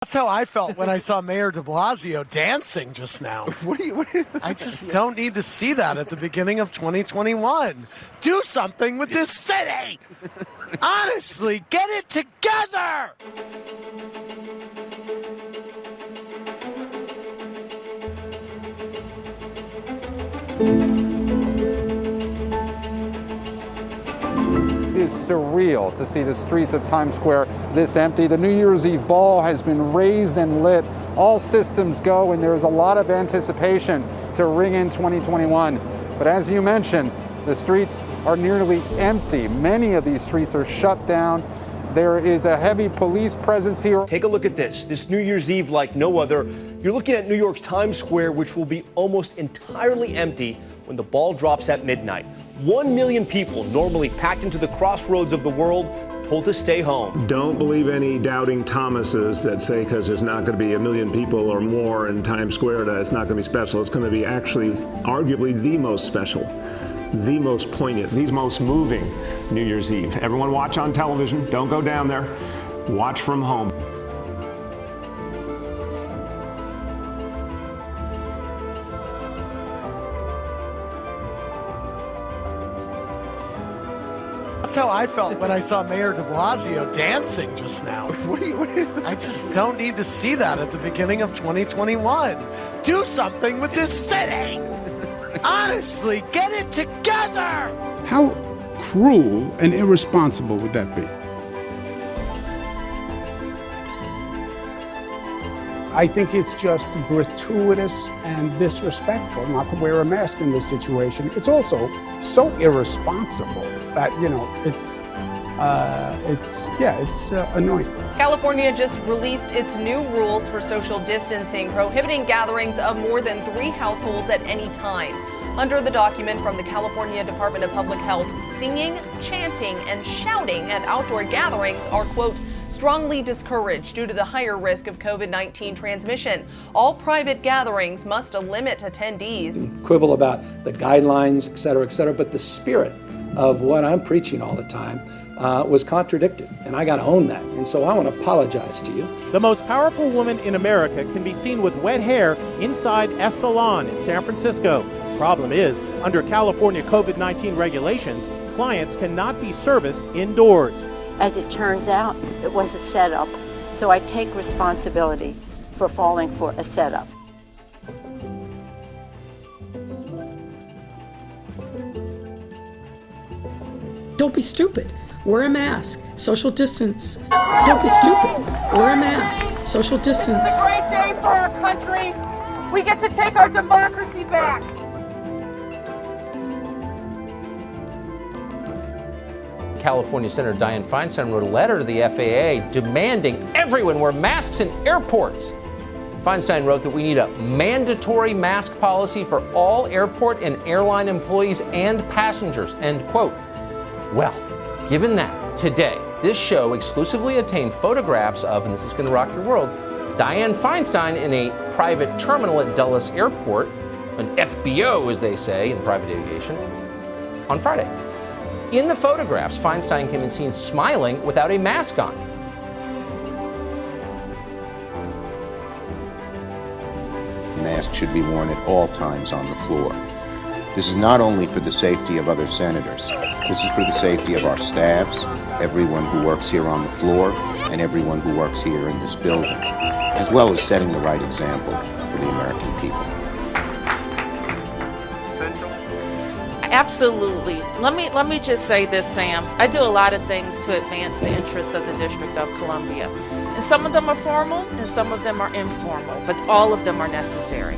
That's how I felt when I saw Mayor de Blasio dancing just now. I just don't need to see that at the beginning of 2021. Do something with this city! Honestly, get it together! It is surreal to see the streets of Times Square this empty. The New Year's Eve ball has been raised and lit. All systems go, and there is a lot of anticipation to ring in 2021. But as you mentioned, the streets are nearly empty. Many of these streets are shut down. There is a heavy police presence here. Take a look at this New Year's Eve like no other. You're looking at New York's Times Square, which will be almost entirely empty when the ball drops at midnight. 1 million people normally packed into the crossroads of the world, told to stay home. Don't believe any doubting Thomases that say because there's not going to be 1 million people or more in Times Square that it's not going to be special. It's going to be actually arguably the most special, the most poignant, the most moving New Year's Eve. Everyone watch on television. Don't go down there. Watch from home. That's how I felt when I saw Mayor de Blasio dancing just now. I just don't need to see that at the beginning of 2021. Do something with this city! Honestly, get it together! How cruel and irresponsible would that be? I think it's just gratuitous and disrespectful not to wear a mask in this situation. It's also so irresponsible that, it's annoying. California just released its new rules for social distancing, prohibiting gatherings of more than 3 households at any time. Under the document from the California Department of Public Health, singing, chanting, and shouting at outdoor gatherings are, quote, strongly discouraged due to the higher risk of COVID-19 transmission. All private gatherings must limit attendees. Quibble about the guidelines, et cetera, but the spirit of what I'm preaching all the time was contradicted, and I got to own that. And so I want to apologize to you. The most powerful woman in America can be seen with wet hair inside a salon in San Francisco. Problem is, under California COVID-19 regulations, clients cannot be serviced indoors. As it turns out, it was a setup, so I take responsibility for falling for a setup. Don't be stupid. Wear a mask. Social distance. Don't be stupid. Wear a mask. Social distance. It's a great day for our country. We get to take our democracy back. California Senator Dianne Feinstein wrote a letter to the FAA demanding everyone wear masks in airports. Feinstein wrote that we need a mandatory mask policy for all airport and airline employees and passengers, end quote. Well, given that, today, this show exclusively obtained photographs of, and this is going to rock your world, Dianne Feinstein in a private terminal at Dulles Airport, an FBO, as they say in private aviation, on Friday. In the photographs, Feinstein can be seen smiling without a mask on. Masks should be worn at all times on the floor. This is not only for the safety of other senators. This is for the safety of our staffs, everyone who works here on the floor, and everyone who works here in this building, as well as setting the right example for the American people. Absolutely. Let me just say this, Sam. I do a lot of things to advance the interests of the District of Columbia. And some of them are formal and some of them are informal, but all of them are necessary.